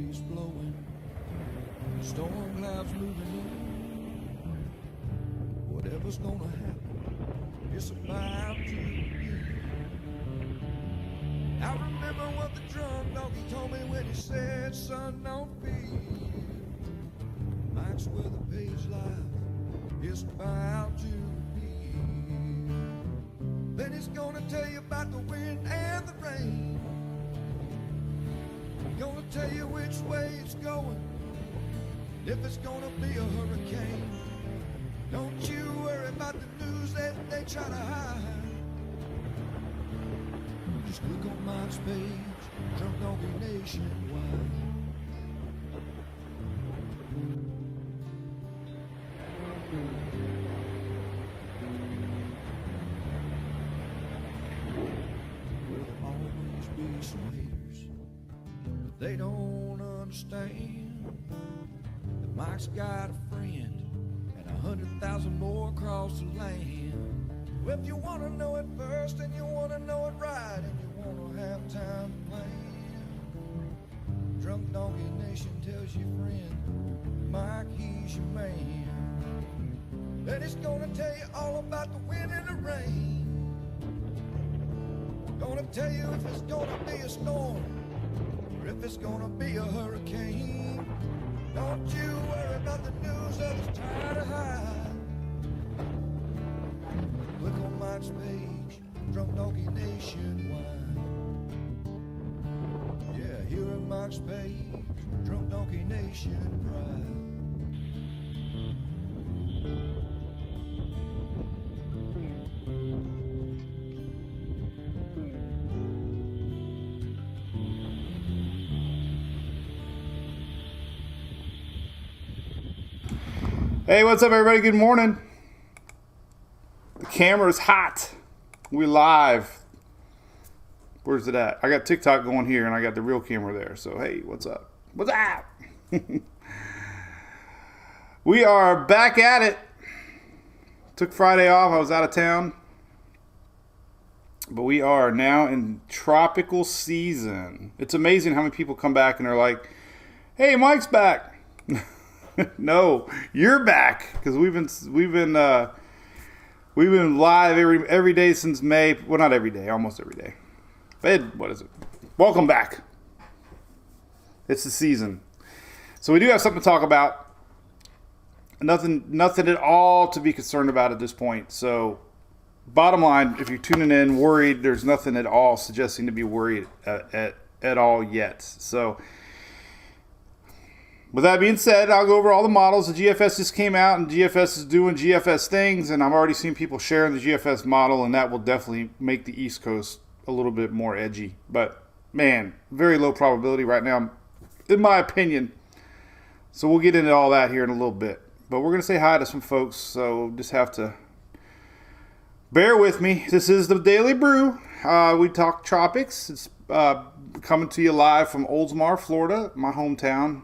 breeze blowing, storm clouds moving in. Whatever's gonna happen, it's about to begin. I remember what the drunk donkey told me when he said, son, don't fear. Mike's where the page life is about to begin. Then he's gonna tell you about the wind and the rain. Gonna tell you which way it's going, if it's gonna be a hurricane. Don't you worry about the news that they try to hide. Just click on Mike's page, Drunk Donkey Nationwide. There'll always be some haters, but they don't understand that Mike's got a friend and 100,000 more across the land. Well, if you want to know it first and you want to know it right and you want to have time to plan, Drunk Donkey Nation tells your friend, Mike, he's your man. And he's gonna tell you all about the wind and the rain. Gonna tell you if it's gonna be a storm or if it's gonna be a hurricane. Don't you worry about the news others try to hide. Look on Mike's page, Drunk Donkey Nationwide. Yeah, here on Mike's page, Drunk Donkey Nation Pride. Hey, what's up, everybody? Good morning. The camera's hot. We're live. Where's it at? I got TikTok going here, and I got the real camera there. So, hey, what's up? What's up? We are back at it. Took Friday off. I was out of town. But we are now in tropical season. It's amazing how many people come back and are like, hey, Mike's back. No, you're back, because we've been live every day since May. Well, not every day, almost every day. But what is it? Welcome back. It's the season, so we do have something to talk about. Nothing at all to be concerned about at this point. So, bottom line, if you're tuning in worried, there's nothing at all suggesting to be worried at all yet. So. With that being said, I'll go over all the models. The GFS just came out, and GFS is doing GFS things, and I've already seen people sharing the GFS model, and that will definitely make the East Coast a little bit more edgy. But, man, very low probability right now, in my opinion. So we'll get into all that here in a little bit. But we're going to say hi to some folks, so just have to bear with me. This is the Daily Brew. We talk Tropics. It's coming to you live from Oldsmar, Florida, my hometown.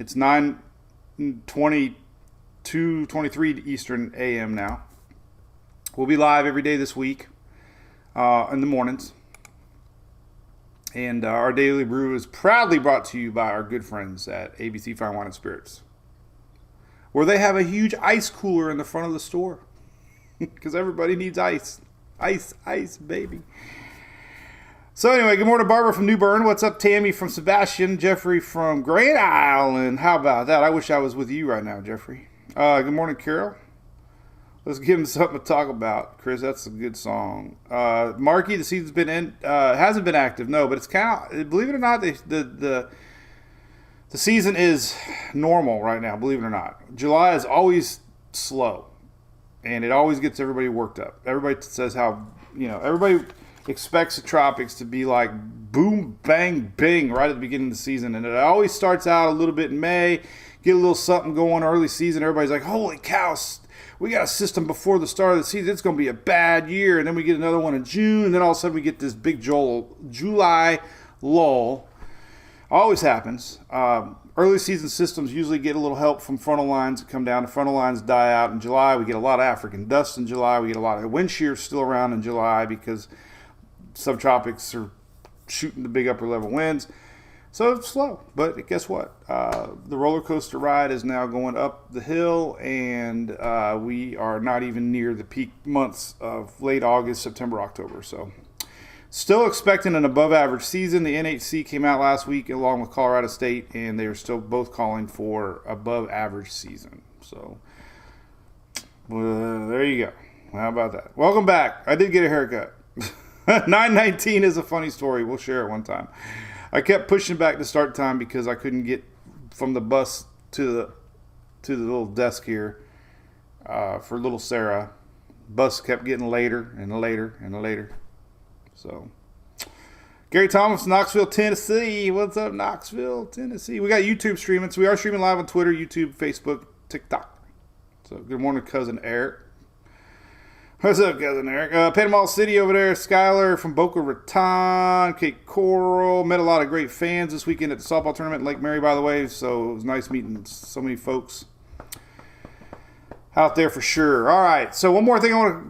It's 9:23 Eastern AM now. We'll be live every day this week in the mornings. And our Daily Brew is proudly brought to you by our good friends at ABC Fine Wine and Spirits, where they have a huge ice cooler in the front of the store because everybody needs ice. Ice, baby. So anyway, good morning, Barbara from New Bern. What's up, Tammy from Sebastian? Jeffrey from Grand Island. How about that? I wish I was with you right now, Jeffrey. Good morning, Carol. Let's give him something to talk about, Chris. That's a good song. Marky, the season's been in. Hasn't been active, no, but it's kind of. Believe it or not, the season is normal right now. Believe it or not, July is always slow, and it always gets everybody worked up. Everybody says how everybody expects the tropics to be like boom, bang, bing right at the beginning of the season. And it always starts out a little bit in May, get a little something going early season. Everybody's like, holy cow, we got a system before the start of the season. It's going to be a bad year. And then we get another one in June. And then all of a sudden we get this big July lull. Always happens. Early season systems usually get a little help from frontal lines that come down. The frontal lines die out in July. We get a lot of African dust in July. We get a lot of wind shear still around in July because subtropics are shooting the big upper level winds. So it's slow, but guess what? The roller coaster ride is now going up the hill, and we are not even near the peak months of late August, September, October. So still expecting an above average season. The NHC came out last week along with Colorado State, and they are still both calling for above average season. So there you go. How about that? Welcome back. I did get a haircut. 9:19 is a funny story. We'll share it one time. I kept pushing back the start time because I couldn't get from the bus to the little desk here for little Sarah. Bus kept getting later and later and later. So, Gary Thomas, Knoxville, Tennessee. What's up, Knoxville, Tennessee? We got YouTube streaming, so we are streaming live on Twitter, YouTube, Facebook, TikTok. So, good morning, cousin Eric. What's up, cousin Eric? Panama City over there. Skylar from Boca Raton, Cape Coral. Met a lot of great fans this weekend at the softball tournament in Lake Mary, by the way. So it was nice meeting so many folks out there for sure. All right. So one more thing I want to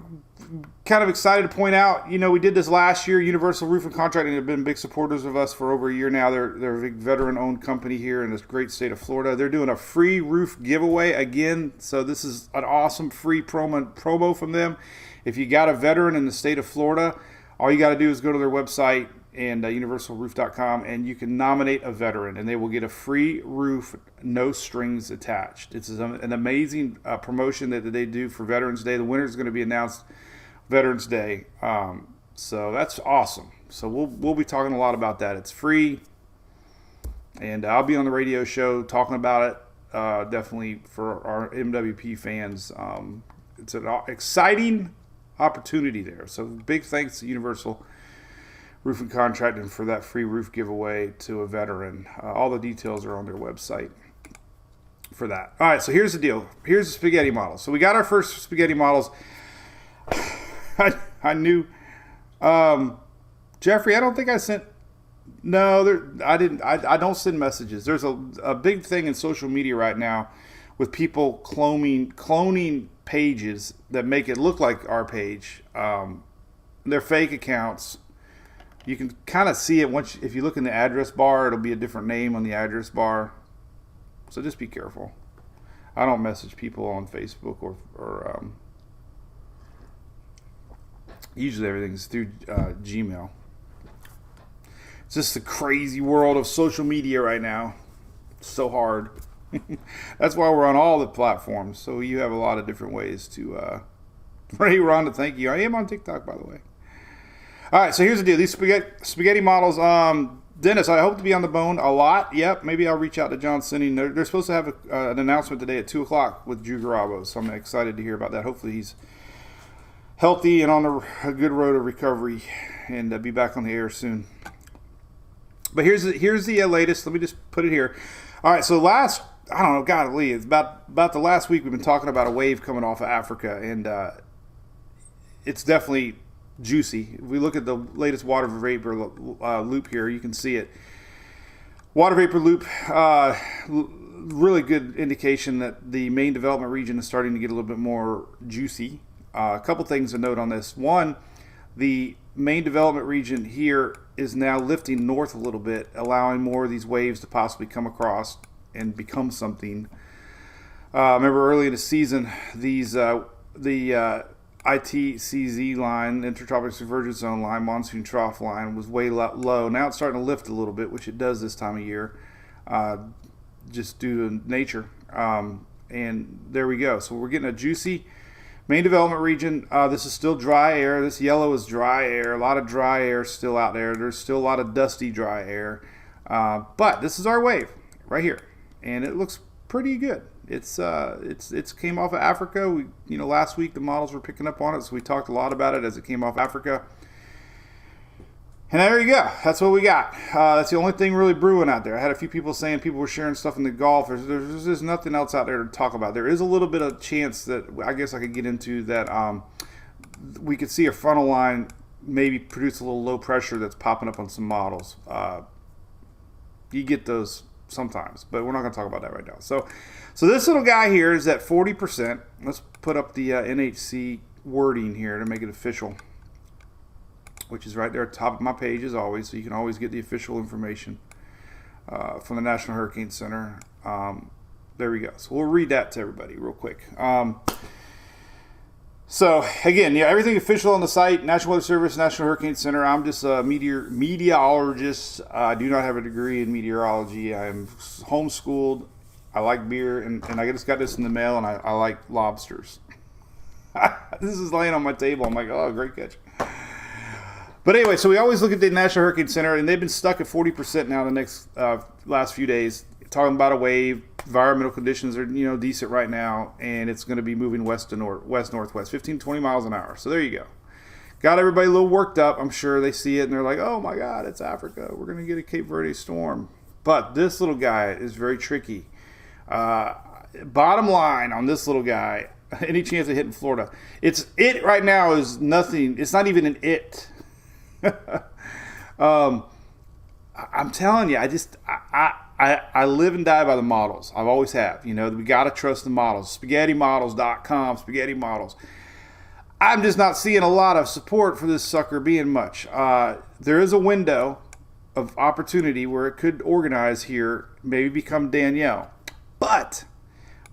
kind of excited to point out. You know, we did this last year. Universal Roofing Contracting have been big supporters of us for over a year now. They're a big veteran-owned company here in this great state of Florida. They're doing a free roof giveaway again. So this is an awesome free promo from them. If you got a veteran in the state of Florida, all you got to do is go to their website and universalroof.com, and you can nominate a veteran, and they will get a free roof, no strings attached. It's an amazing promotion that they do for Veterans Day. The winner is going to be announced Veterans Day, so that's awesome. So we'll be talking a lot about that. It's free, and I'll be on the radio show talking about it. Definitely for our MWP fans, it's an exciting opportunity there. So big thanks to Universal Roofing Contracting for that free roof giveaway to a veteran. All the details are on their website for that. All right, so here's the deal. Here's the spaghetti model. So we got our first spaghetti models. I knew, Jeffrey, I don't think I sent, no, I didn't, I don't send messages. There's a big thing in social media right now with people cloning pages that make it look like our page. They're fake accounts. You can kind of see it if you look in the address bar, it'll be a different name on the address bar. So just be careful. I don't message people on Facebook or usually everything's through Gmail. It's just the crazy world of social media right now. It's so hard. That's why we're on all the platforms. So you have a lot of different ways to. Ray Rhonda, thank you. I am on TikTok, by the way. All right, so here's the deal. These spaghetti models. Dennis, I hope to be on the bone a lot. Yep, maybe I'll reach out to John Sinning. They're supposed to have an announcement today at 2 o'clock with Drew Garabo, so I'm excited to hear about that. Hopefully he's healthy and on a good road of recovery and be back on the air soon. But here's the latest. Let me just put it here. All right, so I don't know, golly, it's about the last week we've been talking about a wave coming off of Africa, and it's definitely juicy. If we look at the latest water vapor loop here, you can see it. Water vapor loop, really good indication that the main development region is starting to get a little bit more juicy. A couple things to note on this. One, the main development region here is now lifting north a little bit, allowing more of these waves to possibly come across and become something. Remember early in the season, the ITCZ line, Intertropics Convergence Zone line, monsoon trough line, was way low. Now it's starting to lift a little bit, which it does this time of year, just due to nature. And there we go. So we're getting a juicy main development region. This is still dry air. This yellow is dry air. A lot of dry air still out there. There's still a lot of dusty dry air. But this is our wave right here, and it looks pretty good. It's came off of Africa. Last week the models were picking up on it, so we talked a lot about it as it came off Africa. And there you go. That's what we got. That's the only thing really brewing out there. I had a few people saying people were sharing stuff in the Gulf. There's just nothing else out there to talk about. There is a little bit of chance that I guess I could get into that we could see a frontal line maybe produce a little low pressure that's popping up on some models. You get those sometimes, but we're not going to talk about that right now. So this little guy here is at 40%. Let's put up the NHC wording here to make it official, which is right there at the top of my page as always, so you can always get the official information. from the National Hurricane Center. There we go. So we'll read that to everybody real quick. So again, yeah, everything official on the site, National Weather Service, National Hurricane Center. I'm just a meteorologist. I do not have a degree in meteorology. I am homeschooled. I like beer, and I just got this in the mail, and I like lobsters. This is laying on my table. I'm like, oh, great catch. But anyway, so we always look at the National Hurricane Center, and they've been stuck at 40% now the next last few days, talking about a wave. Environmental conditions are, decent right now, and it's going to be moving west northwest, 15, 20 miles an hour. So there you go. Got everybody a little worked up. I'm sure they see it, and they're like, oh, my God, it's Africa. We're going to get a Cape Verde storm. But this little guy is very tricky. Bottom line on this little guy, any chance of hitting Florida, it right now is nothing. It's not even an it. I'm telling you, I live and die by the models. I've always have. We got to trust the models. SpaghettiModels.com, Spaghetti Models. I'm just not seeing a lot of support for this sucker being much. There is a window of opportunity where it could organize here, maybe become Danielle. But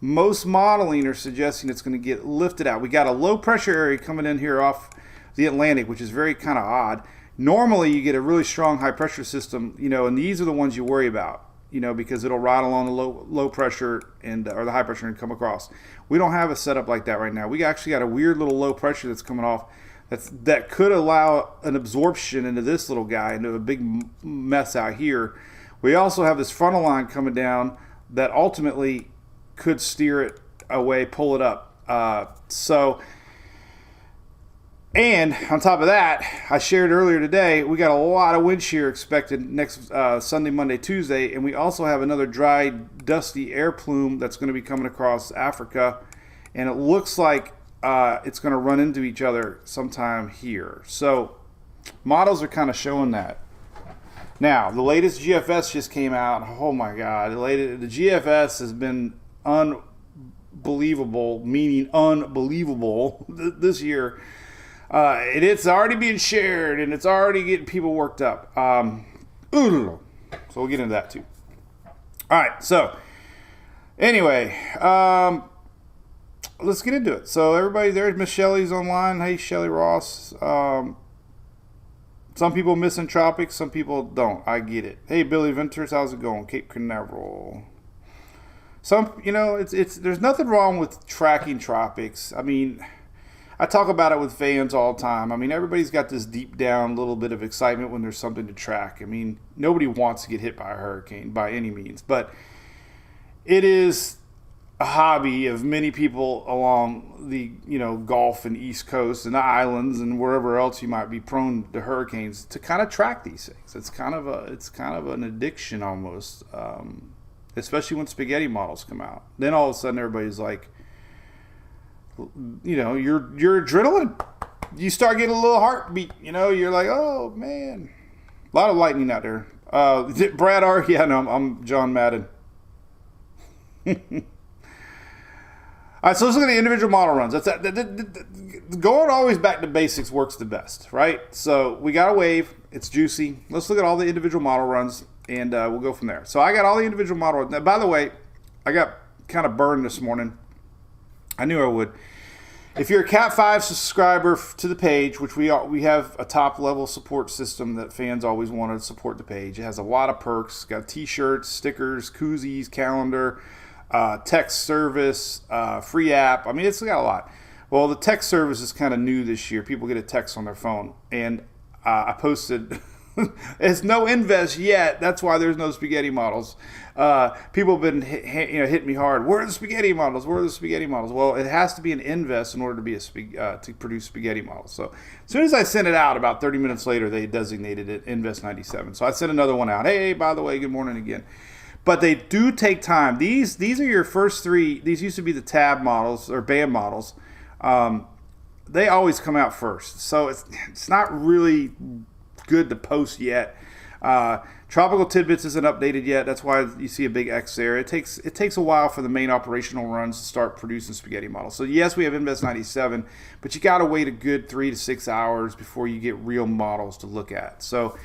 most modeling are suggesting it's going to get lifted out. We got a low pressure area coming in here off the Atlantic, which is very kind of odd. Normally, you get a really strong high pressure system, and these are the ones you worry about, because it'll ride along the low pressure or the high pressure and come across. We don't have a setup like that right now. We actually got a weird little low pressure that's coming off that could allow an absorption into this little guy, into a big mess out here. We also have this frontal line coming down that ultimately could steer it away, pull it up. And on top of that, I shared earlier today, we got a lot of wind shear expected next Sunday, Monday, Tuesday, and we also have another dry, dusty air plume that's going to be coming across Africa, and it looks like it's going to run into each other sometime here. So models are kind of showing that. Now, the latest GFS just came out. Oh my God, the GFS has been unbelievable, meaning unbelievable this year. And it's already being shared, and it's already getting people worked up. So we'll get into that too. All right, so anyway, let's get into it. So everybody, there's Miss Shelley's online. Hey, Shelley Ross. Some people missing Tropics, some people don't. I get it. Hey, Billy Venters, how's it going? Cape Canaveral. There's nothing wrong with tracking Tropics. I mean, I talk about it with fans all the time. I mean, everybody's got this deep down little bit of excitement when there's something to track. I mean, nobody wants to get hit by a hurricane by any means, but it is a hobby of many people along the Gulf and East Coast and the islands and wherever else you might be prone to hurricanes to kind of track these things. It's kind of an addiction almost, especially when spaghetti models come out. Then all of a sudden everybody's like, your adrenaline, you start getting a little heartbeat. You're like, oh man, a lot of lightning out there. Brad R. Yeah, no, I'm John Madden. All right, so let's look at the individual model runs. Going always back to basics works the best, right? So we got a wave. It's juicy. Let's look at all the individual model runs, and we'll go from there. So I got all the individual model runs. Now, by the way, I got kind of burned this morning. I knew I would. If you're a Cat 5 subscriber to the page, which we have a top-level support system that fans always wanted to support the page. It has a lot of perks. Got T-shirts, stickers, koozies, calendar, text service, free app. I mean, it's got a lot. Well, the text service is kind of new this year. People get a text on their phone. And I posted, it's no invest yet. That's why there's no spaghetti models. People have been hitting me hard. Where are the spaghetti models? Where are the spaghetti models? Well, it has to be an invest in order to be to produce spaghetti models. So as soon as I sent it out, about 30 minutes later, they designated it Invest 97. So I sent another one out. Hey, by the way, good morning again. But they do take time. These are your first three. These used to be the tab models or band models. They always come out first. So it's not really good to post yet. Tropical Tidbits isn't updated yet. That's why you see a big X there. It takes a while for the main operational runs to start producing spaghetti models. So yes, we have Invest 97, but you got to wait a good 3 to 6 hours before you get real models to look at. So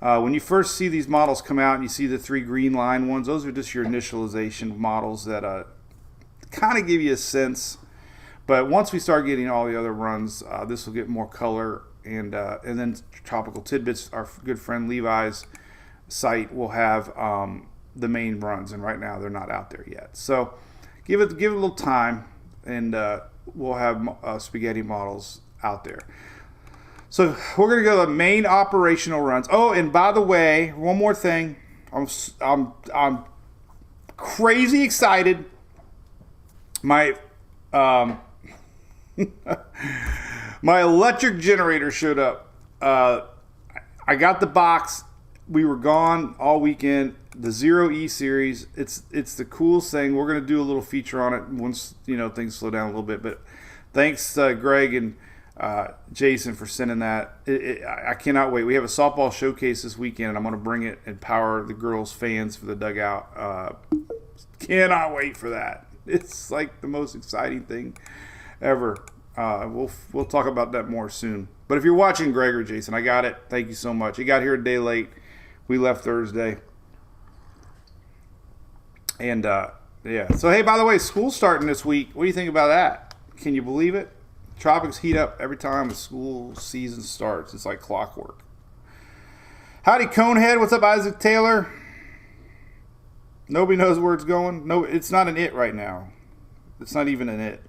When you first see these models come out and you see the 3 green line ones, those are just your initialization models that kind of give you a sense. But once we start getting all the other runs, this will get more color. And then Tropical Tidbits, our good friend Levi's site, will have the main runs. And right now they're not out there yet. So give it a little time, and we'll have spaghetti models out there. So we're going to go to the main operational runs. Oh, and by the way, one more thing. I'm crazy excited. My my electric generator showed up. I got the box. We were gone all weekend. The Zero E series. It's the coolest thing. We're going to do a little feature on it once things slow down a little bit. But thanks, Greg and Jason, for sending that. I cannot wait. We have a softball showcase this weekend, and I'm going to bring it and power the girls' fans for the dugout. Cannot wait for that. It's like the most exciting thing ever. We'll talk about that more soon. But if you're watching, Greg or Jason, I got it. Thank you so much. You got here a day late. We left Thursday. And yeah. So hey, by the way, school's starting this week. What do you think about that? Can you believe it? Tropics heat up every time the school season starts. It's like clockwork. Howdy, Conehead. What's up, Isaac Taylor? Nobody knows where it's going. No, it's not an it right now. It's not even an it.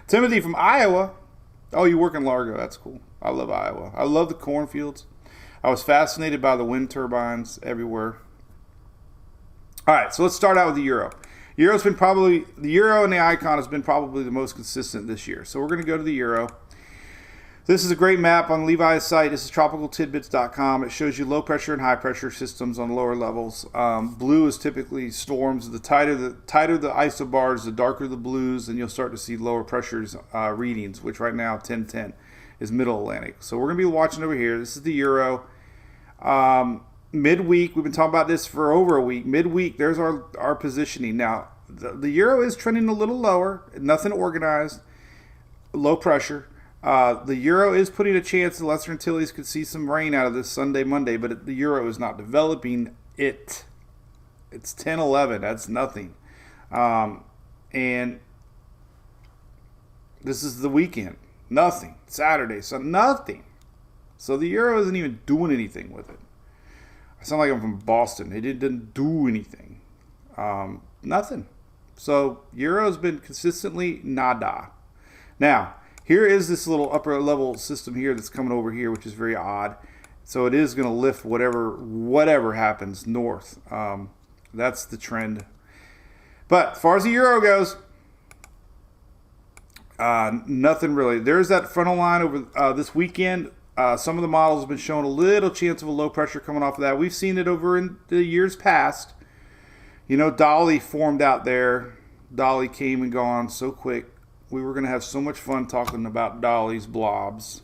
Timothy from Iowa. Oh, you work in Largo. That's cool. I love Iowa. I love the cornfields. I was fascinated by the wind turbines everywhere. All right, so let's start out with the Euro. The Euro and the Icon has been probably the most consistent this year. So we're going to go to the Euro. This is a great map on Levi's site. This is tropicaltidbits.com. It shows you low pressure and high pressure systems on lower levels. Blue is typically storms. The tighter the isobars, the darker the blues, and you'll start to see lower pressures readings, which right now 1010 is middle Atlantic. So we're going to be watching over here. This is the Euro. Midweek, we've been talking about this for over a week. Midweek, there's our positioning. Now, the Euro is trending a little lower. Nothing organized. Low pressure. The Euro is putting a chance the Lesser Antilles could see some rain out of this Sunday, Monday, but the Euro is not developing it. It's 10-11. That's nothing. And this is the weekend. Nothing. Saturday. So nothing. So the Euro isn't even doing anything with it. I sound like I'm from Boston. It didn't do anything. Nothing. So Euro's been consistently nada. Now, here is this little upper level system here that's coming over here, which is very odd. So it is going to lift whatever happens north. That's the trend. But as far as the Euro goes, nothing really. There's that frontal line over this weekend. Some of the models have been showing a little chance of a low pressure coming off of that. We've seen it over in the years past. Dolly formed out there. Dolly came and gone so quick. We were going to have so much fun talking about Dolly's blobs.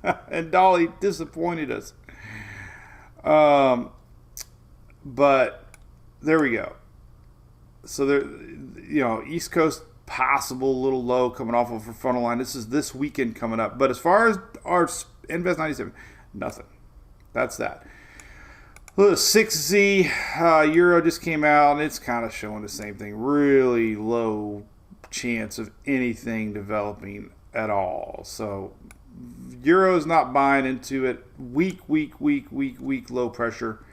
And Dolly disappointed us. But there we go. So there, East Coast possible little low coming off of a frontal line. This is this weekend coming up. But as far as our Invest 97, nothing. That's that. The 6Z Euro just came out, and it's kind of showing the same thing. Really low chance of anything developing at all. So Euro's not buying into it. Weak low pressure,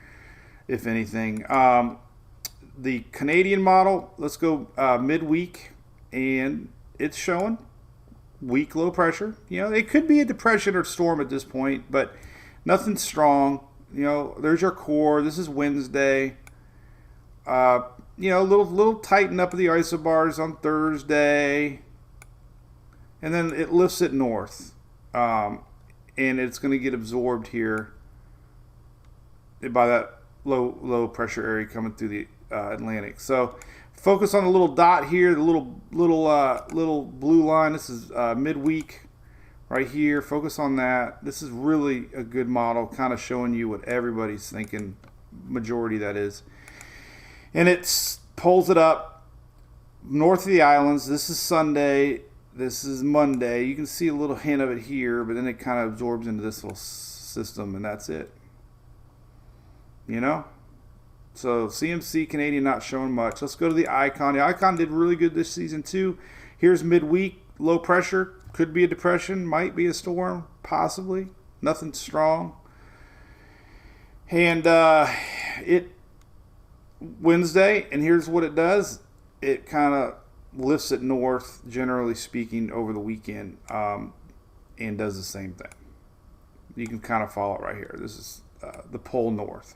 if anything. The Canadian model, let's go midweek, and it's showing weak low pressure. It could be a depression or storm at this point, but nothing strong. There's your core. This is Wednesday. Little tighten up of the isobars on Thursday, and then it lifts it north, and it's going to get absorbed here by that low pressure area coming through the Atlantic. So focus on the little dot here, the little blue line. This is midweek right here. Focus on that. This is really a good model, kind of showing you what everybody's thinking, majority that is. And it pulls it up north of the islands. This is Sunday. This is Monday. You can see a little hint of it here, but then it kind of absorbs into this little system, and that's it. You know? So CMC Canadian not showing much. Let's go to the Icon. The Icon did really good this season too. Here's midweek, low pressure. Could be a depression, might be a storm, possibly. Nothing strong. And it Wednesday, and here's what it does. It kind of lifts it north, generally speaking, over the weekend, and does the same thing. You can kind of follow it right here. This is the pole north.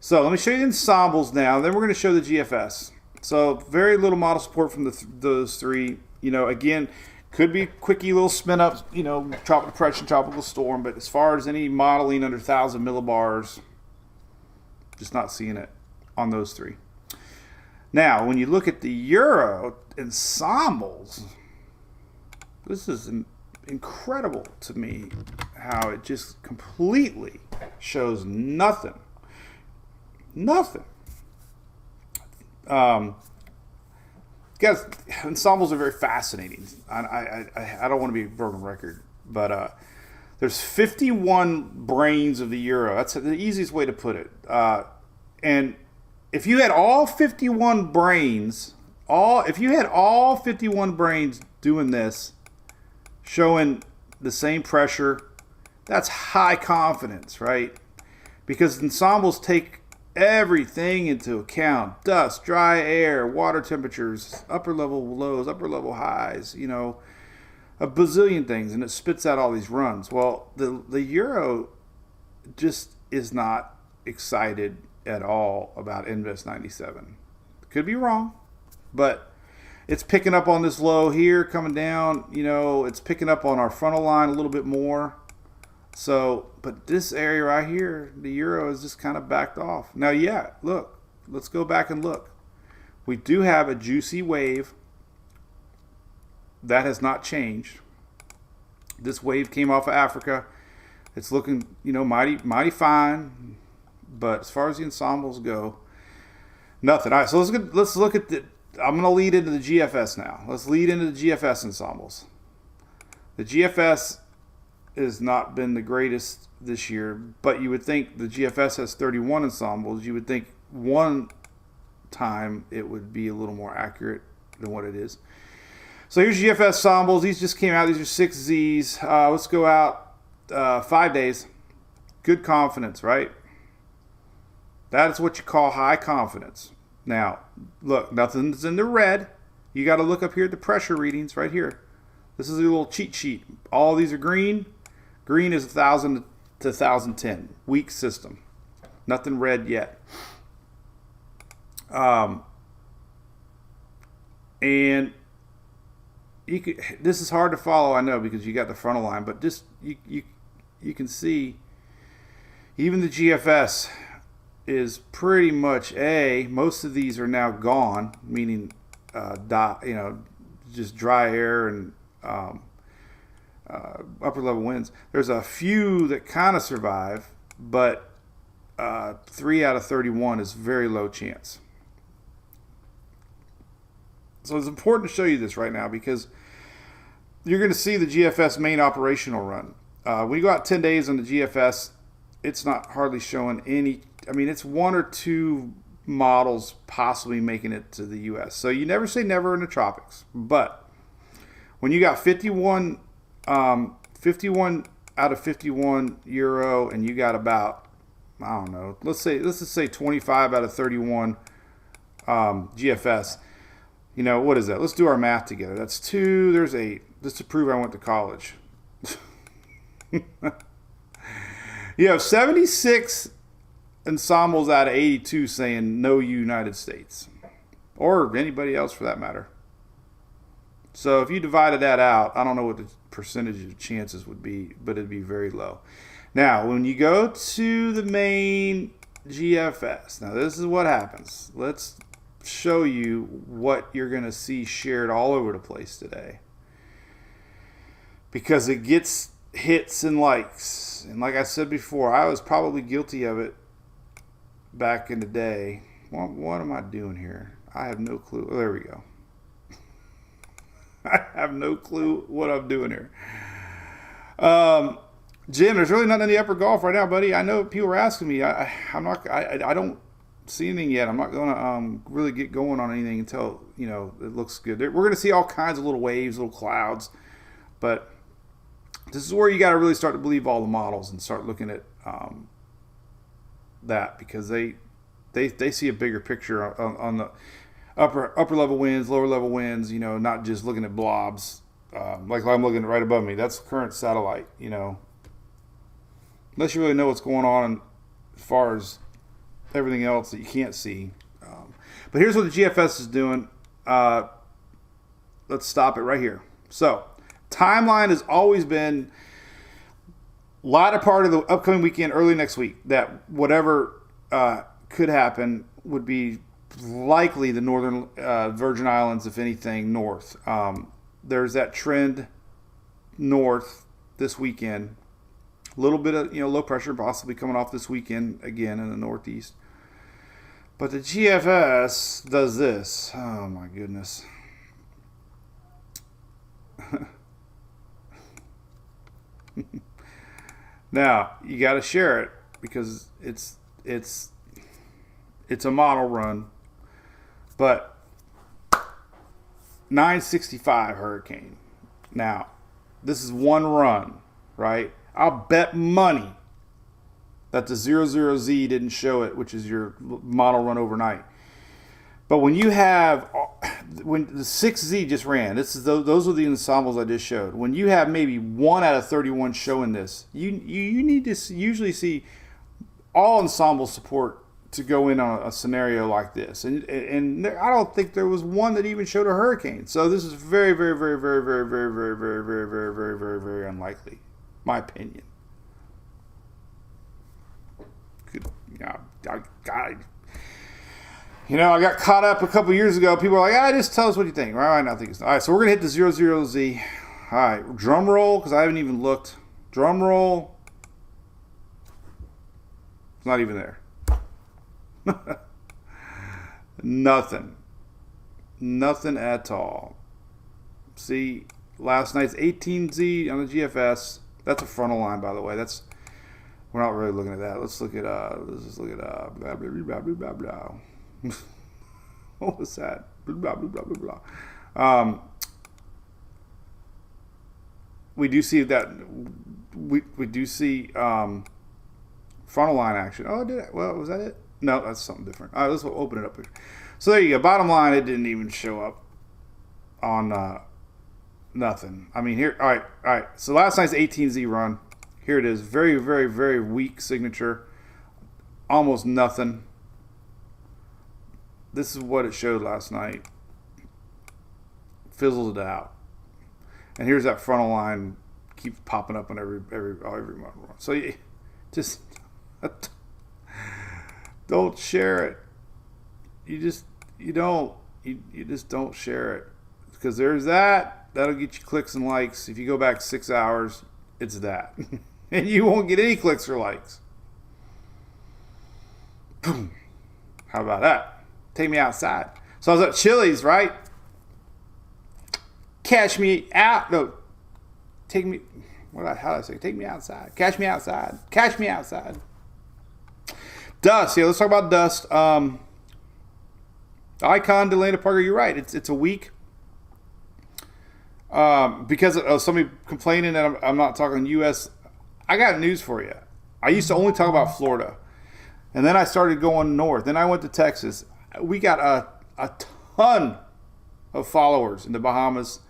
So let me show you the ensembles now. Then we're going to show the GFS. So very little model support from those three. You know, again, could be quickie little spin ups, you know, tropical depression, tropical storm. But as far as any modeling under 1,000 millibars, just not seeing it on those three. Now, when you look at the Euro ensembles, this is incredible to me how it just completely shows nothing. Nothing. Guys, ensembles are very fascinating. I don't want to be a broken record, but there's 51 brains of the Euro. That's the easiest way to put it. And if you had all 51 brains, doing this, showing the same pressure, that's high confidence, right? Because ensembles take everything into account: dust, dry air, water temperatures, upper level lows, upper level highs, you know, a bazillion things, and it spits out all these runs. Well, the Euro just is not excited at all about Invest 97. Could be wrong, but it's picking up on this low here, coming down, you know, it's picking up on our frontal line a little bit more. So, but this area right here, the Euro is just kind of backed off. Now, yeah, look, let's go back and look. We do have a juicy wave. That has not changed. This wave came off of Africa. It's looking, you know, mighty fine. But as far as the ensembles go, nothing. All right, so let's look at the. I'm going to lead into the GFS now. Let's lead into the GFS ensembles. The GFS has not been the greatest this year, but you would think the GFS has 31 ensembles. You would think one time it would be a little more accurate than what it is. So here's GFS ensembles. These just came out. These are 6 Zs. Let's go out 5 days. Good confidence, right? That is what you call high confidence. Now, look, nothing's in the red. You got to look up here at the pressure readings right here. This is a little cheat sheet. All these are green. Green is 1,000 to 1,010. Weak system. Nothing red yet. And you could, this is hard to follow, I know, because you got the frontal line, but just you can see even the GFS is pretty much most of these are now gone, meaning just dry air and upper level winds. There's a few that kind of survive, but 3 out of 31 is very low chance. So it's important to show you this right now because you're going to see the GFS main operational run. When you go out 10 days on the GFS, it's not hardly showing any. I mean, it's 1 or 2 models possibly making it to the U.S. So you never say never in the tropics. But when you got 51 out of 51 Euro, and you got about, I don't know, let's just say 25 out of 31 GFS. You know, what is that? Let's do our math together. That's 2, there's 8. Just to prove I went to college. You have 76 ensembles out of 82 saying no United States. Or anybody else for that matter. So if you divided that out, I don't know what the percentage of chances would be, but it'd be very low. Now, when you go to the main GFS, now this is what happens. Let's show you what you're going to see shared all over the place today. Because it gets hits and likes. And like I said before, I was probably guilty of it back in the day. What am I doing here? I have no clue. Oh, there we go. I have no clue what I'm doing here. Jim, there's really nothing in the upper Gulf right now, buddy. I know people are asking me. I don't see anything yet. I'm not going to really get going on anything until, it looks good. We're going to see all kinds of little waves, little clouds. But this is where you got to really start to believe all the models and start looking at that, because they see a bigger picture on the upper level winds, lower level winds, not just looking at blobs. Like I'm looking right above me. That's current satellite, Unless you really know what's going on as far as everything else that you can't see. But here's what the GFS is doing. Let's stop it right here. So, timeline has always been latter part of the upcoming weekend, early next week, that whatever could happen would be likely the northern Virgin Islands, if anything, north. There's that trend north this weekend. A little bit of low pressure possibly coming off this weekend again in the northeast. But the GFS does this. Oh my goodness. Now you got to share it because it's a model run. But 965 hurricane. Now this is one run, right? I'll bet money that the 00Z didn't show it, which is your model run overnight. But when you have, when the 6Z just ran, those are the ensembles I just showed. When you have maybe 1 out of 31 showing this, you need to usually see all ensemble support to go in on a scenario like this. And I don't think there was one that even showed a hurricane. So this is very, very, very, very, very, very, very, very, very, very, very, very, very unlikely. My opinion. I got caught up a couple years ago. People were like, just tell us what you think. All right, I think it's all right. So we're gonna hit the 00Z. All right, drum roll, because I haven't even looked. Drum roll. It's not even there. Nothing at all. See, last night's 18Z on the GFS. That's a frontal line, by the way. We're not really looking at that. Let's just look at blah blah blah blah blah blah. What was that? Blah blah blah blah blah. We do see that we do see frontal line action. Oh, did it? Well, was that it? No, that's something different. All right, let's open it up here. So there you go. Bottom line, it didn't even show up on nothing. I mean, here. All right. So last night's 18Z run. Here it is. Very, very, very weak signature. Almost nothing. This is what it showed last night. Fizzled it out. And here's that frontal line. Keeps popping up on every model run. So you just don't share it. You just don't share it, because there's that'll get you clicks and likes. If you go back 6 hours, it's that. And you won't get any clicks or likes. Boom. How about that? Take me outside. So I was at Chili's, right? Cash me out. No. Take me. How did I say? Take me outside. Cash me outside. Cash me outside. Dust. Yeah, let's talk about dust. Icon, Delana Parker, you're right. It's a week. Because of somebody complaining that I'm not talking U.S., I got news for you. I used to only talk about Florida. And then I started going north. Then I went to Texas. We got a ton of followers in the Bahamas,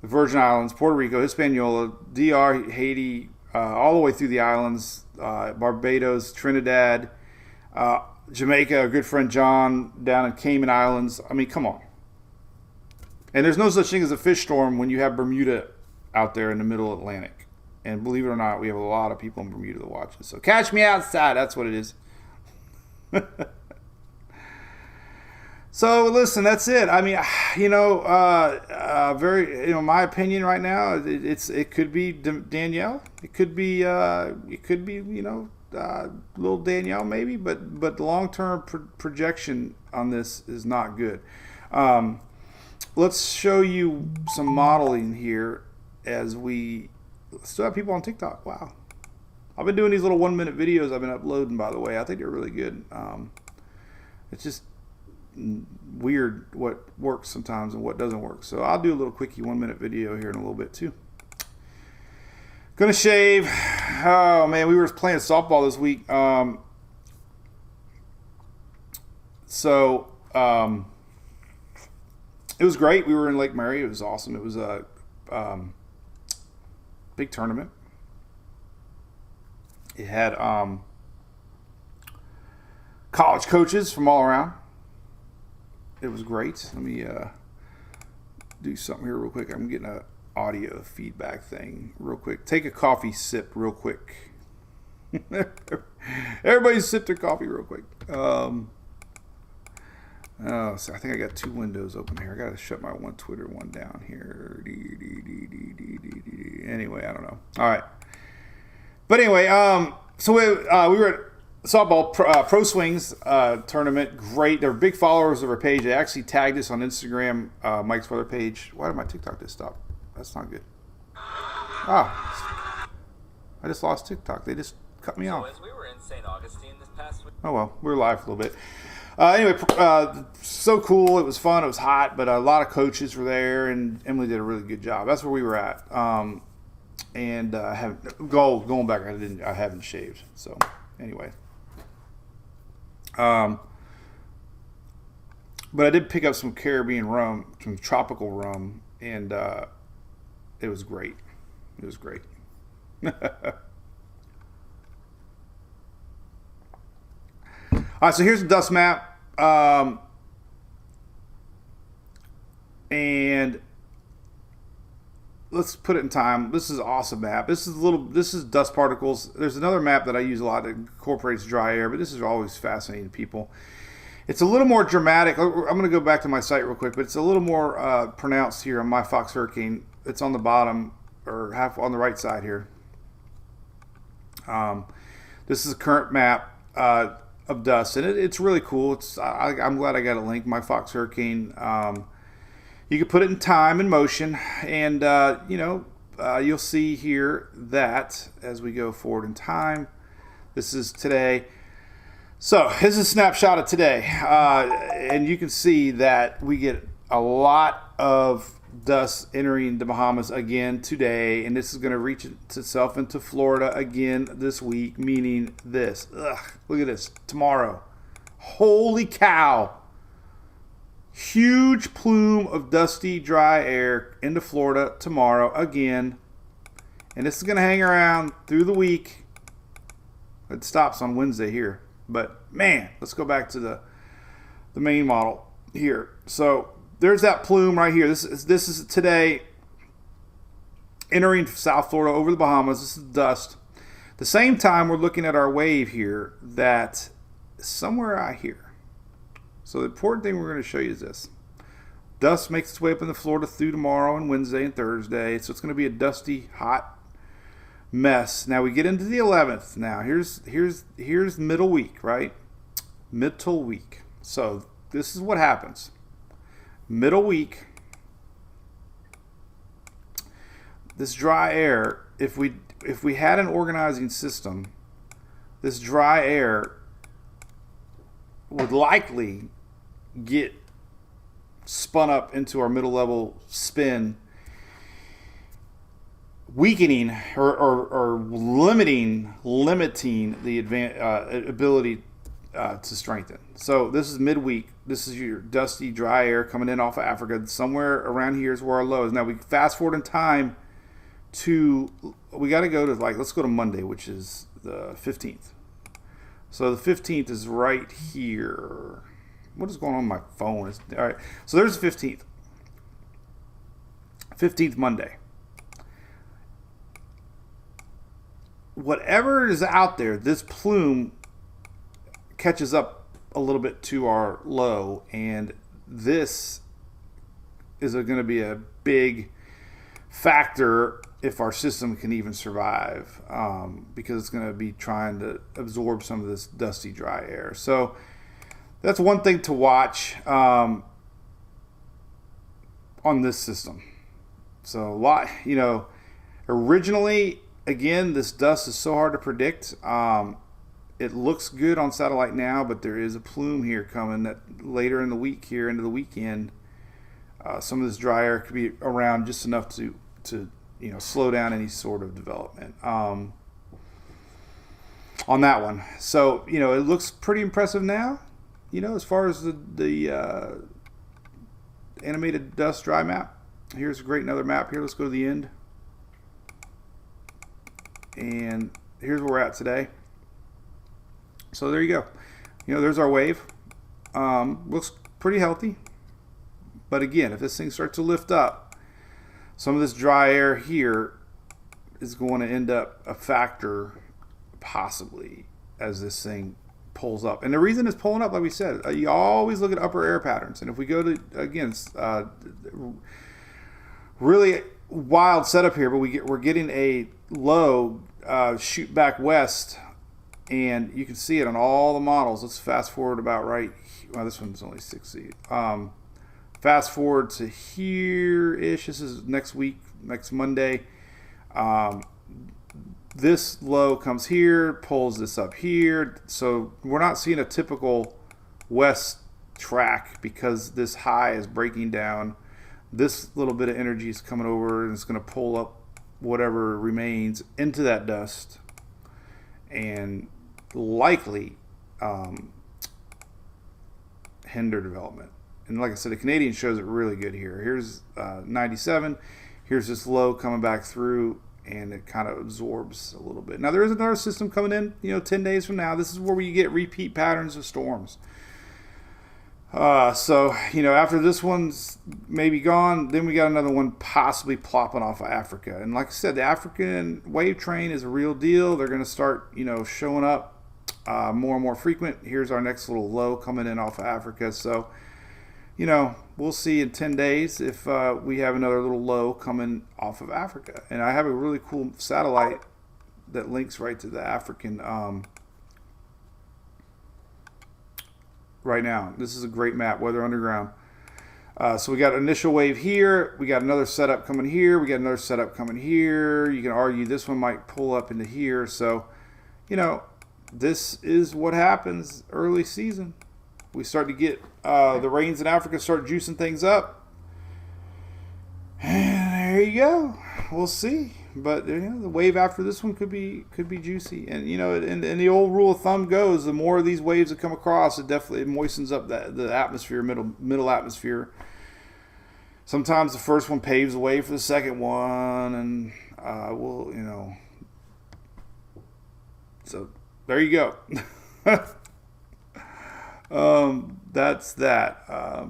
the Virgin Islands, Puerto Rico, Hispaniola, DR, Haiti, all the way through the islands, Barbados, Trinidad, Jamaica, our good friend John down in Cayman Islands. I mean, come on. And there's no such thing as a fish storm when you have Bermuda out there in the middle Atlantic. And believe it or not, we have a lot of people in Bermuda that watch us. So catch me outside. That's what it is. So listen, that's it. I mean, my opinion right now, it could be Danielle. It could be little Danielle maybe, but the long-term projection on this is not good. Let's show you some modeling here as we still have people on TikTok. Wow. I've been doing these little 1-minute videos I've been uploading, by the way. I think they're really good. It's just weird what works sometimes and what doesn't work. So I'll do a little quickie 1-minute video here in a little bit too. Gonna shave. Oh man, we were playing softball this week. It was great. We were in Lake Mary. It was awesome. It was a big tournament. It had college coaches from all around. It was great. Let me do something here real quick. I'm getting an audio feedback thing real quick. Take a coffee sip real quick. Everybody sip their coffee real quick. So I think I got 2 windows open here. I got to shut my one Twitter one down here. Anyway, I don't know. All right. But anyway, so we were at softball pro swings tournament. Great. They're big followers of our page. They actually tagged us on Instagram, Mike's Weather page. Why did my TikTok just stop? That's not good. I just lost TikTok. They just cut me off. As we were in St. Augustine this past week. Oh well, we were live for a little bit. Anyway, so cool. It was fun. It was hot, but a lot of coaches were there, and Emily did a really good job. That's where we were at. Going back, I haven't shaved. So anyway, but I did pick up some Caribbean rum, some tropical rum, and it was great. It was great. All right, so here's the dust map, and let's put it in time. This is an awesome map. This is dust particles. There's another map that I use a lot that incorporates dry air, but this is always fascinating to people. It's a little more dramatic. I'm going to go back to my site real quick, but it's a little more pronounced here on my Fox Hurricane. It's on the bottom or half on the right side here. This is a current map of dust, and it's really cool. I'm glad I got a link. My Fox Hurricane. You can put it in time and motion, and you'll see here that as we go forward in time, this is today. So here's a snapshot of today, and you can see that we get a lot of dust entering the Bahamas again today, and this is going to reach itself into Florida again this week, meaning this. Look at this. Tomorrow. Holy cow. Huge plume of dusty, dry air into Florida tomorrow again. And this is going to hang around through the week. It stops on Wednesday here. But, man, let's go back to the main model here. So, there's that plume right here. This is today entering South Florida over the Bahamas. This is dust. At the same time, we're looking at our wave here that somewhere out here. So the important thing we're going to show you is this. Dust makes its way up into Florida through tomorrow and Wednesday and Thursday. So it's going to be a dusty, hot mess. Now we get into the 11th. Now here's middle week, right? Middle week. So this is what happens. Middle week, this dry air, if we had an organizing system, this dry air would likely get spun up into our middle level spin, weakening or limiting the ability to strengthen. So this is midweek. This is your dusty, dry air coming in off of Africa. Somewhere around here is where our low is. Now we fast forward in time to, we got to go to let's go to Monday, which is the 15th. So the 15th is right here. What is going on with my phone? All right. So there's the 15th. 15th Monday. Whatever is out there, this plume catches up a little bit to our low, and this is going to be a big factor if our system can even survive, because it's going to be trying to absorb some of this dusty, dry air. So that's one thing to watch on this system. So a lot, Originally, again, this dust is so hard to predict. It looks good on satellite now, but there is a plume here coming that later in the week here into the weekend. Some of this dry air could be around just enough to slow down any sort of development on that one. So it looks pretty impressive now. As far as the animated dust dry map. Here's another map here. Let's go to the end. And here's where we're at today. So there you go. There's our wave. Looks pretty healthy. But again, if this thing starts to lift up, some of this dry air here is going to end up a factor possibly as this thing pulls up. And the reason it's pulling up, like we said, you always look at upper air patterns. And if we go to, again, really wild setup here, but we're getting a low shoot back west, and you can see it on all the models. Let's fast forward about right. Well, this one's only 60. Fast forward to here-ish. This is next week, next Monday. This low comes here, pulls this up here. So we're not seeing a typical west track because this high is breaking down. This little bit of energy is coming over and it's going to pull up whatever remains into that dust and likely hinder development. And like I said, the Canadian shows it really good here. Here's 97. Here's this low coming back through, and it kind of absorbs a little bit. Now, there is another system coming in, 10 days from now. This is where we get repeat patterns of storms. So, after this one's maybe gone, then we got another one possibly plopping off of Africa. And like I said, the African wave train is a real deal. They're going to start, showing up more and more frequent. Here's our next little low coming in off of Africa. So, we'll see in 10 days if we have another little low coming off of Africa. And I have a really cool satellite that links right to the African right now. This is a great map, Weather Underground. So we got initial wave here. We got another setup coming here. We got another setup coming here. You can argue this one might pull up into here. So, this is what happens early season. We start to get the rains in Africa start juicing things up. And there you go. We'll see. But the wave after this one could be juicy. And and the old rule of thumb goes, the more of these waves that come across, it definitely moistens up the atmosphere, middle atmosphere. Sometimes the first one paves the way for the second one, and so there you go. That's that.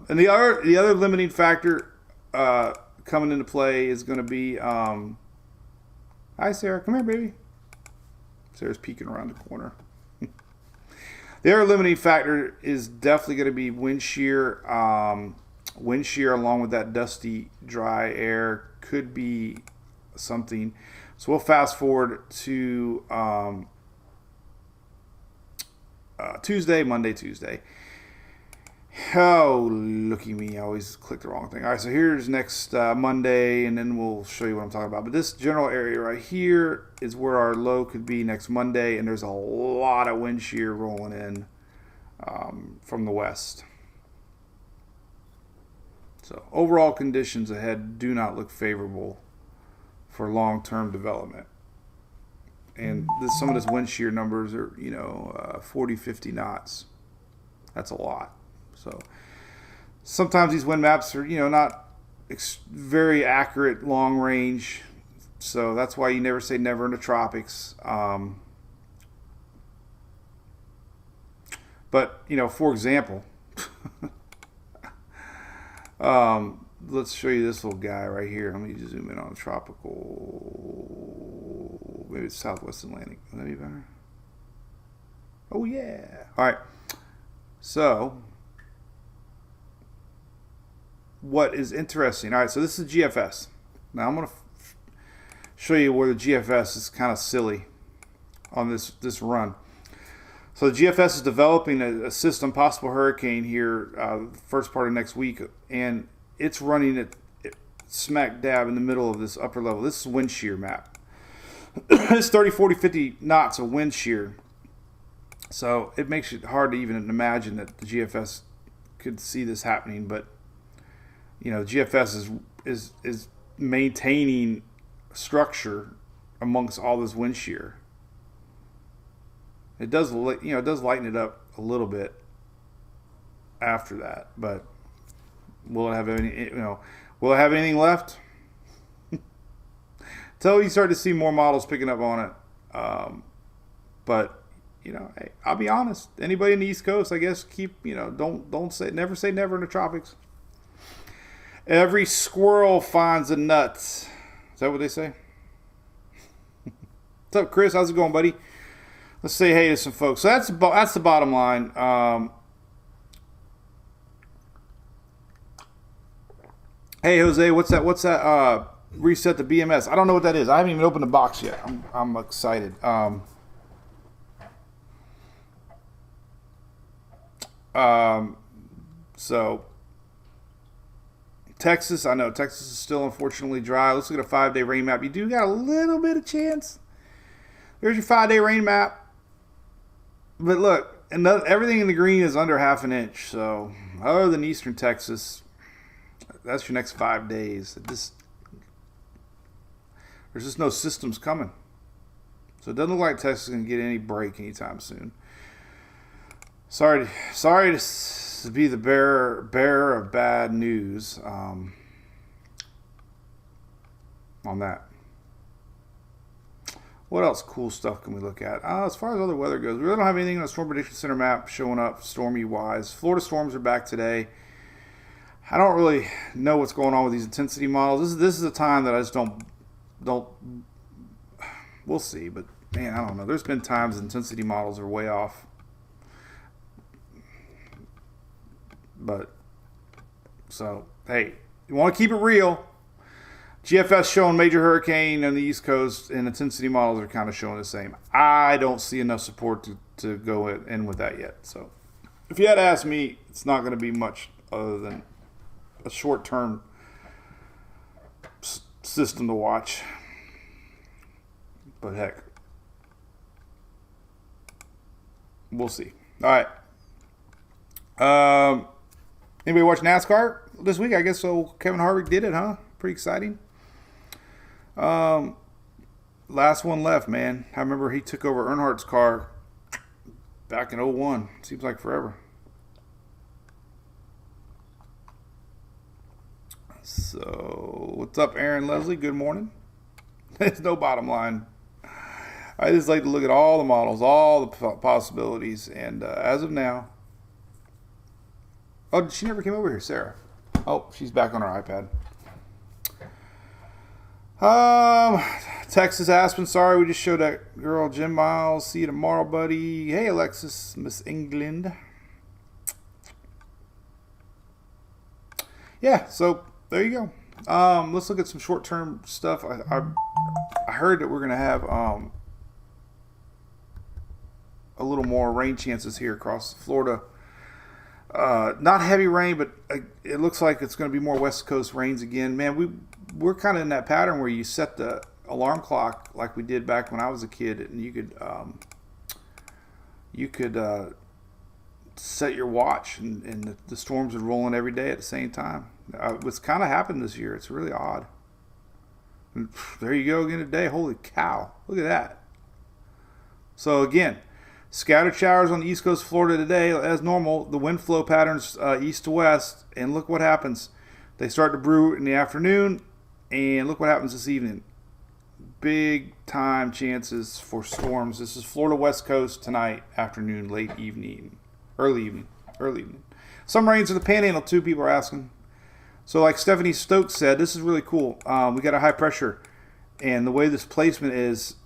And the other limiting factor coming into play is going to be. Hi, Sarah. Come here, baby. Sarah's peeking around the corner. The other limiting factor is definitely going to be wind shear. Wind shear along with that dusty, dry air could be something. So we'll fast forward to Monday, Tuesday. Oh, looky me. I always click the wrong thing. All right, so here's next Monday, and then we'll show you what I'm talking about. But this general area right here is where our low could be next Monday, and there's a lot of wind shear rolling in from the west. So overall conditions ahead do not look favorable for long-term development. And some of this wind shear numbers are, 40, 50 knots. That's a lot. So sometimes these wind maps are, not very accurate long range. So that's why you never say never in the tropics. But, for example, let's show you this little guy right here. Let me just zoom in on the tropical. Maybe it's Southwest Atlantic. Would that be better? Oh, yeah. All right. So what is interesting. All right, so this is GFS. Now I'm going to show you where the GFS is kind of silly on this run. So the GFS is developing a system, possible hurricane here, first part of next week, and it's running at smack dab in the middle of this upper level. This is wind shear map. It's 30, 40, 50 knots of wind shear. So it makes it hard to even imagine that the GFS could see this happening. But, you know, GFS is maintaining structure amongst all this wind shear. It does, it does lighten it up a little bit after that, but will it have any, will it have anything left? Until you start to see more models picking up on it. But, hey, I'll be honest. Anybody in the East Coast, I guess, don't never say never in the tropics. Every squirrel finds a nut. Is that what they say? What's up, Chris? How's it going, buddy? Let's say hey to some folks. So that's the bottom line. Hey, Jose, what's that? Reset the BMS. I don't know what that is. I haven't even opened the box yet. I'm excited. So Texas, I know Texas is still unfortunately dry. Let's look at a 5-day rain map. You do got a little bit of chance. There's your 5-day rain map. But look, everything in the green is under half an inch. So other than eastern Texas, that's your next 5 days. There's just no systems coming. So it doesn't look like Texas is going to get any break anytime soon. Sorry to be the bearer of bad news on that. What else cool stuff can we look at? As far as other weather goes, we really don't have anything on the Storm Prediction Center map showing up stormy-wise. Florida storms are back today. I don't really know what's going on with these intensity models. This is a time that I just don't. We'll see, but man, I don't know. There's been times intensity models are way off. But, so, hey, you want to keep it real. GFS showing major hurricane on the East Coast, and intensity models are kind of showing the same. I don't see enough support to go in with that yet. So, if you had to ask me, it's not going to be much other than a short-term system to watch. But heck, we'll see. All right. Anybody watch NASCAR this week? I guess so. Kevin Harvick did it, huh? Pretty exciting. Last one left, man. I remember he took over Earnhardt's car back in 2001. Seems like forever. So, what's up, Aaron Leslie? Good morning. There's no bottom line. I just like to look at all the models, all the possibilities, and as of now, oh, she never came over here, Sarah. Oh, she's back on her iPad. Texas Aspen, sorry, we just showed that girl Jim Miles. See you tomorrow, buddy. Hey, Alexis, Miss England. Yeah, so there you go. Let's look at some short-term stuff. I heard that we're going to have a little more rain chances here across Florida. Not heavy rain, but it looks like it's going to be more West Coast rains again. Man, we're kind of in that pattern where you set the alarm clock like we did back when I was a kid, and you could set your watch, and the storms would roll in every day at the same time. What's kind of happened this year, it's really odd. And there you go again today. Holy cow. Look at that. So again, scattered showers on the East Coast of Florida today, as normal. The wind flow patterns east to west, and look what happens. They start to brew in the afternoon, and look what happens this evening. Big time chances for storms. This is Florida West Coast tonight, afternoon, late evening, early evening. Some rains in the Panhandle too, people are asking. So like Stephanie Stokes said, this is really cool. We got a high pressure, and the way this placement is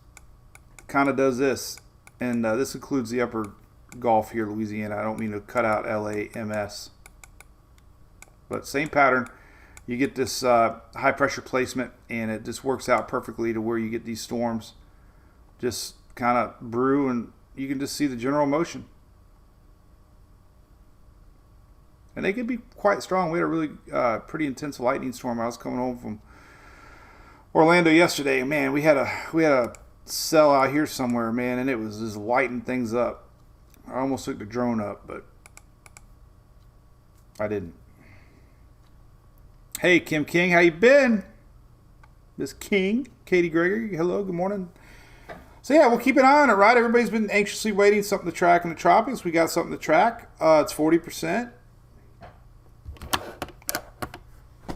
kind of does this. And this includes the upper Gulf here, Louisiana. I don't mean to cut out LAMS. But same pattern. You get this high pressure placement, and it just works out perfectly to where you get these storms just kind of brew, and you can just see the general motion. And they can be quite strong. We had a really pretty intense lightning storm. I was coming home from Orlando yesterday. Man, we had a cell out here somewhere, man, and it was just lighting things up. I almost took the drone up, but I didn't. Hey, Kim King, how you been? Miss King, Katie Gregory, hello, good morning. So yeah, we'll keep an eye on it, right? Everybody's been anxiously waiting something to track in the tropics. We got something to track. It's 40%.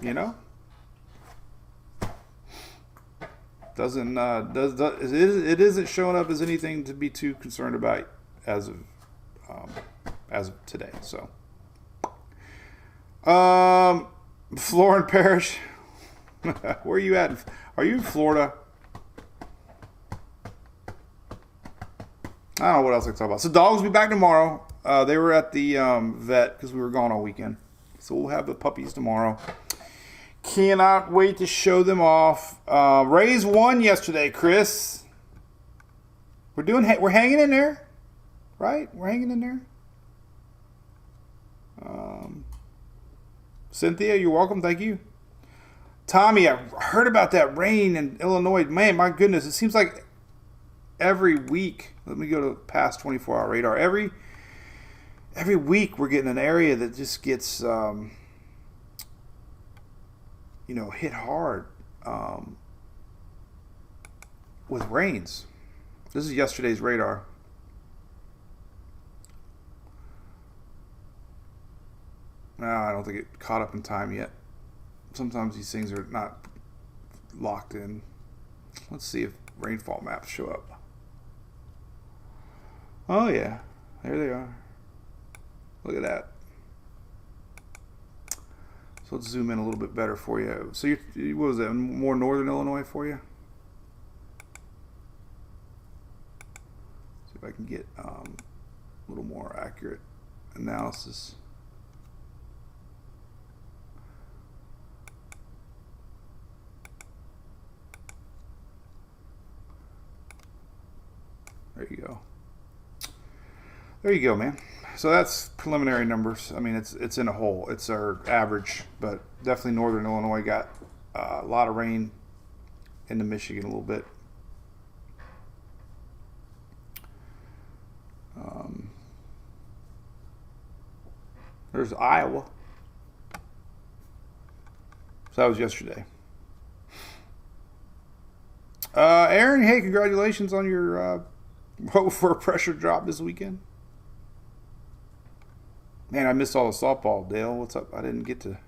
You know, it isn't showing up as anything to be too concerned about as of today. So, Florin Parish, where are you at? Are you in Florida? I don't know what else I can talk about. So dogs will be back tomorrow. They were at the vet because we were gone all weekend. So we'll have the puppies tomorrow. Cannot wait to show them off. Rays won yesterday, Chris. We're hanging in there, right? We're hanging in there. Cynthia, you're welcome. Thank you. Tommy, I heard about that rain in Illinois. Man, my goodness, it seems like every week. Let me go to past 24-hour radar. Every week we're getting an area that just gets hit hard with rains. This is yesterday's radar. No, I don't think it caught up in time yet. Sometimes these things are not locked in. Let's see if rainfall maps show up. Oh yeah, there they are. Look at that. So let's zoom in a little bit better for you. So what was that, more northern Illinois for you? See if I can get a little more accurate analysis. There you go. There you go, man. So that's preliminary numbers. I mean, it's in a hole. It's our average, but definitely northern Illinois got a lot of rain, into Michigan a little bit. There's Iowa. So that was yesterday. Aaron, hey, congratulations on your vote for a pressure drop this weekend. Man, I missed all the softball, Dale. What's up? I didn't get to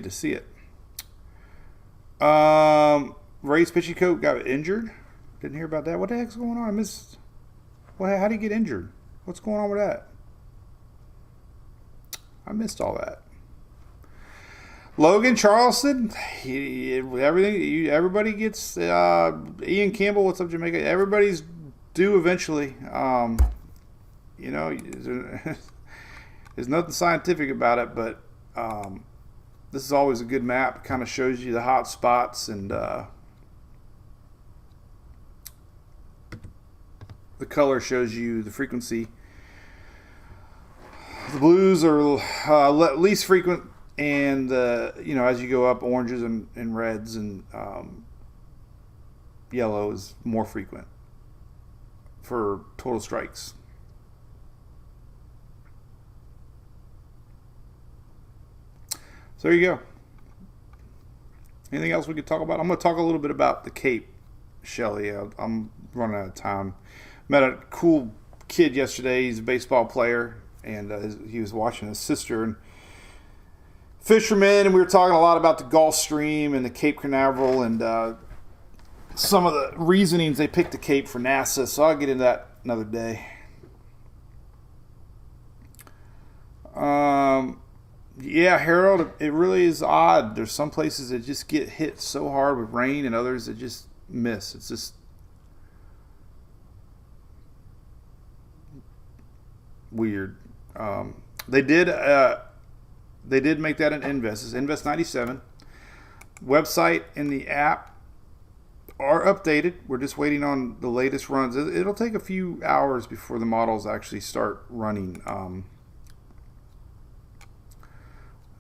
see it. Ray's pitching coach got injured. Didn't hear about that. What the heck's going on? I missed. How did he get injured? What's going on with that? I missed all that. Logan Charleston, everybody gets. Ian Campbell, what's up, Jamaica? Everybody's due eventually. There's nothing scientific about it, but this is always a good map. It kind of shows you the hot spots, and the color shows you the frequency. The blues are least frequent, and as you go up, oranges and reds and yellow is more frequent for total strikes. So there you go. Anything else we could talk about? I'm going to talk a little bit about the Cape, Shelly. I'm running out of time. Met a cool kid yesterday. He's a baseball player, and he was watching his sister and fishermen, and we were talking a lot about the Gulf Stream and the Cape Canaveral and some of the reasonings they picked the Cape for NASA. So I'll get into that another day. Yeah, Harold, it really is odd. There's some places that just get hit so hard with rain and others that just miss. It's just weird. They did make that an Invest. It's Invest 97. Website in the app are updated. We're just waiting on the latest runs. It'll take a few hours before the models actually start running.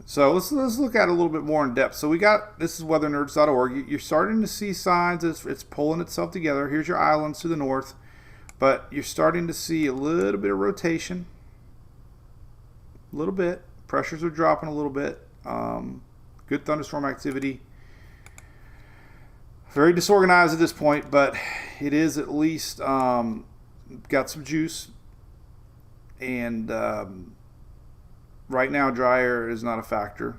So let's look at it a little bit more in depth. So we got, this is weathernerds.org. You're starting to see signs it's pulling itself together. Here's your islands to the north, but you're starting to see a little bit of rotation. A little bit. Pressures are dropping a little bit. Good thunderstorm activity. Very disorganized at this point, but it is at least got some juice. And right now, dry air is not a factor.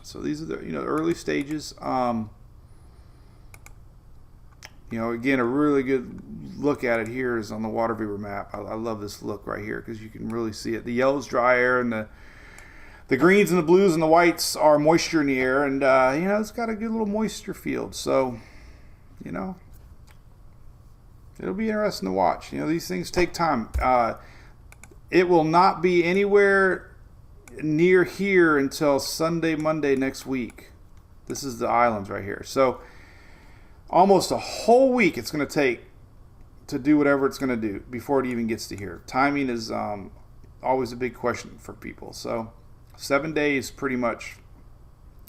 So these are the early stages. Again, a really good look at it here is on the water viewer map. I love this look right here because you can really see it. The yellow's dry air, and the greens and the blues and the whites are moisture in the air, and it's got a good little moisture field. So it'll be interesting to watch. These things take time. It will not be anywhere near here until Sunday, Monday next week. This is the islands right here. So almost a whole week it's going to take to do whatever it's going to do before it even gets to here. Timing is always a big question for people. So 7 days pretty much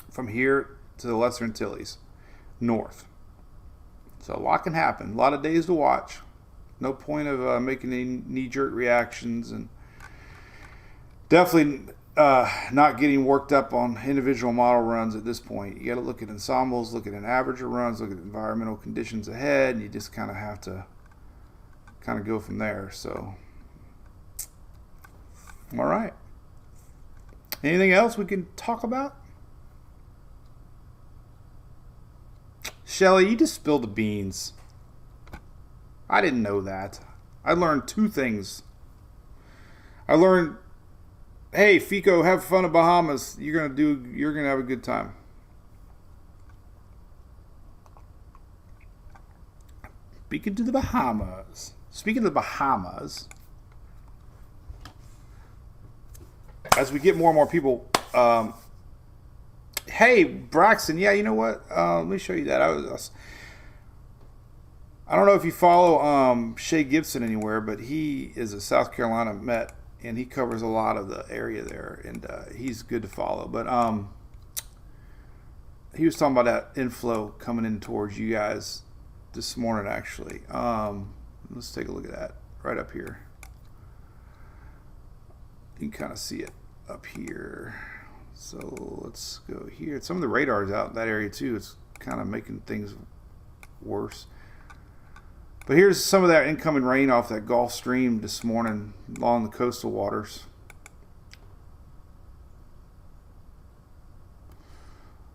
from here to the Lesser Antilles, north. So a lot can happen. A lot of days to watch. No point of making any knee-jerk reactions, and definitely not getting worked up on individual model runs at this point. You got to look at ensembles, look at an average of runs, look at environmental conditions ahead, and you just kind of have to go from there. So, all right. Anything else we can talk about? Shelly, you just spilled the beans. I didn't know that. I learned two things. I learned, hey, Fico, have fun in Bahamas. You're gonna have a good time. Speaking of the Bahamas, as we get more and more people, hey, Braxton, yeah, you know what? Let me show you that. I don't know if you follow Shay Gibson anywhere, but he is a South Carolina Met, and he covers a lot of the area there, and he's good to follow. But he was talking about that inflow coming in towards you guys this morning, actually. Let's take a look at that right up here. You can kind of see it up here. So let's go here. Some of the radar's out in that area too. It's kind of making things worse. But here's some of that incoming rain off that Gulf Stream this morning along the coastal waters.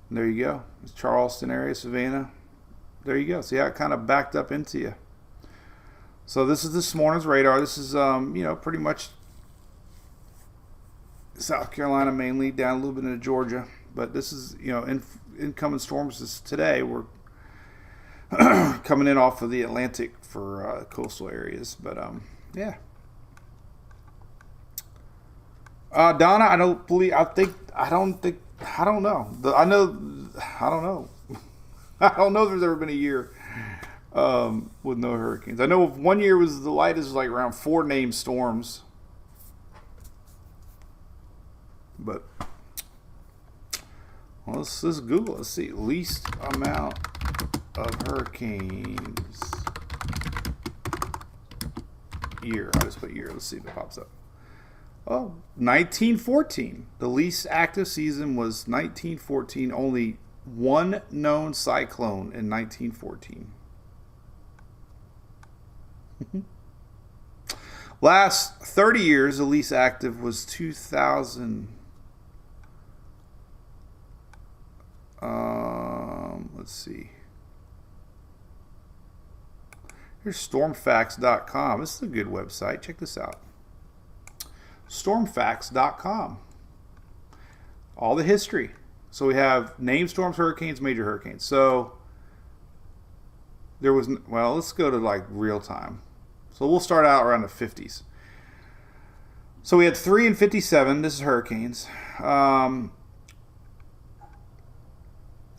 And there you go. It's Charleston area, Savannah. There you go. See how it kind of backed up into you. So this is this morning's radar. This is pretty much South Carolina mainly, down a little bit into Georgia. But this is, incoming storms today. We're coming in off of the Atlantic for coastal areas. But, yeah. Donna, I don't know. I don't know. I don't know if there's ever been a year with no hurricanes. I know one year was the lightest was like around 4 named storms. But let's Google. Let's see. Least amount of hurricanes year. I just put year. Let's see if it pops up. Oh, 1914. The least active season was 1914. Only one known cyclone in 1914. Last 30 years, the least active was 2000. Let's see. Here's stormfacts.com. This is a good website. Check this out. Stormfacts.com. All the history. So we have named storms, hurricanes, major hurricanes. So there was, let's go to like real time. So we'll start out around the 50s. So we had 3 in 57. This is hurricanes.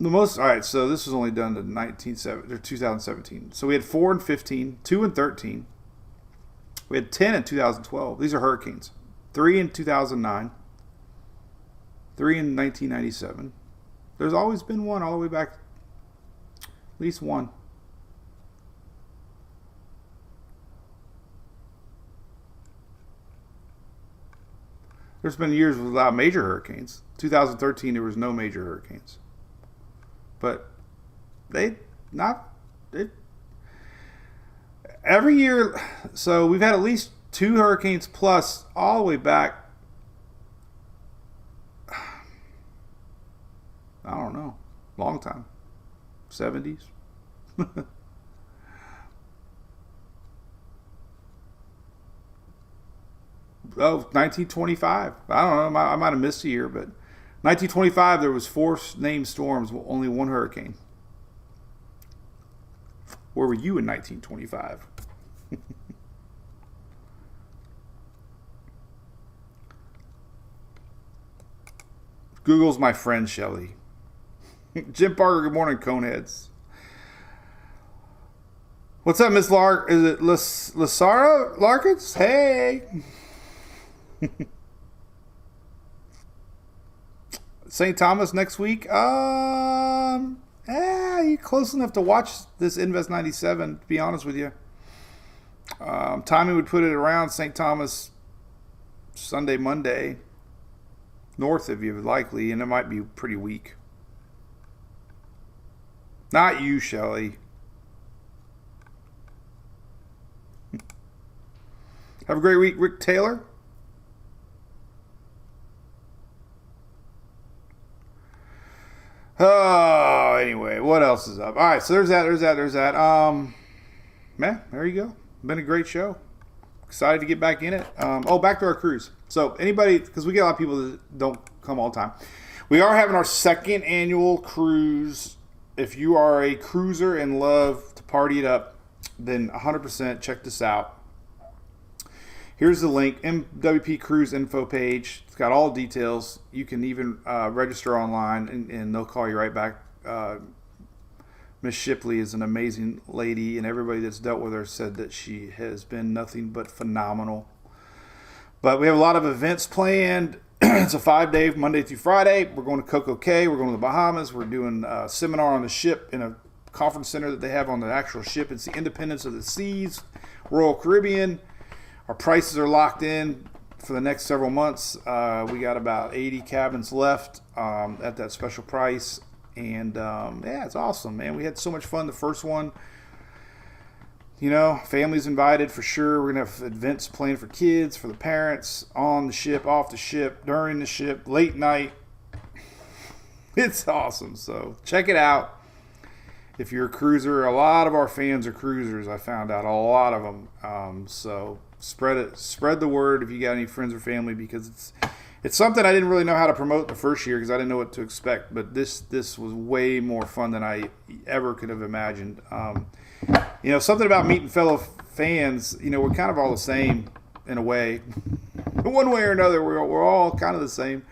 All right, so this was only done to 2017. So we had 4 in 15, 2 in 13. We had 10 in 2012. These are hurricanes. 3 in 2009. 3 in 1997. There's always been one all the way back. At least one. There's been years without major hurricanes. 2013, there was no major hurricanes. But every year, so we've had at least 2 hurricanes plus all the way back. I don't know. Long time. 70s. Oh, 1925. I don't know. I might have missed a year, but 1925 there was 4 named storms, only 1 hurricane. Where were you in 1925? Google's my friend, Shelly. Jim Parker, good morning, Coneheads. What's up, Miss Lark? Is it Lasara Larkins? Hey. St. Thomas next week. You close enough to watch this Invest 97, to be honest with you. Tommy would put it around St. Thomas Sunday, Monday. North of you, likely, and it might be pretty weak. Not you, Shelly. Have a great week, Rick Taylor. Oh, anyway, what else is up? All right, so there's that. Man, there you go. Been a great show. Excited to get back in it. Back to our cruise. So anybody, because we get a lot of people that don't come all the time. We are having our 2nd annual cruise. If you are a cruiser and love to party it up, then 100% check this out. Here's the link, MWP Cruise info page. It's got all details. You can even register online, and they'll call you right back. Miss Shipley is an amazing lady, and everybody that's dealt with her said that she has been nothing but phenomenal. But we have a lot of events planned. It's a 5-day, Monday through Friday. We're going to Coco Cay. We're going to the Bahamas. We're doing a seminar on the ship in a conference center that they have on the actual ship. It's the Independence of the Seas, Royal Caribbean. Our prices are locked in for the next several months. We got about 80 cabins left at that special price. And, it's awesome, man. We had so much fun the first one. You know, families invited for sure. We're going to have events planned for kids, for the parents, on the ship, off the ship, during the ship, late night. It's awesome. So check it out. If you're a cruiser, a lot of our fans are cruisers. I found out a lot of them. So spread the word if you got any friends or family, because it's something I didn't really know how to promote the first year because I didn't know what to expect. But this was way more fun than I ever could have imagined. Something about meeting fellow fans. We're kind of all the same in a way. One way or another, we're all kind of the same.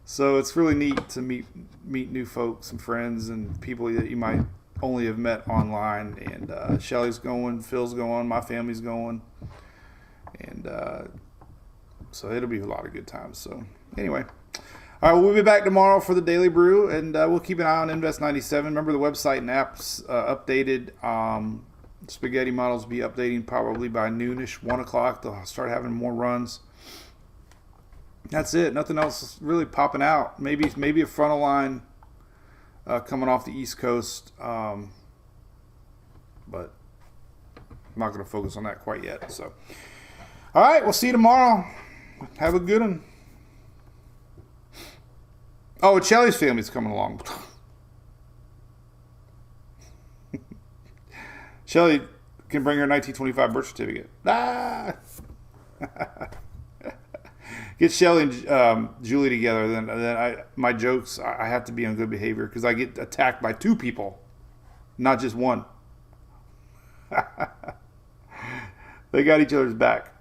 So it's really neat to meet new folks and friends and people that you might only have met online. And Shelly's going, Phil's going, my family's going. And so it'll be a lot of good times. So anyway. All right, we'll be back tomorrow for the Daily Brew, and we'll keep an eye on Invest 97. Remember, the website and apps updated. Spaghetti models will be updating probably by noonish, 1 o'clock. They'll start having more runs. That's it. Nothing else really popping out. Maybe a frontal line coming off the East Coast, but I'm not going to focus on that quite yet. So, all right, we'll see you tomorrow. Have a good one. Oh, Shelly's family's coming along. Shelly can bring her 1925 birth certificate. Get Shelly and Julie together. Then my jokes, I have to be on good behavior because I get attacked by 2 people, not just one. They got each other's back.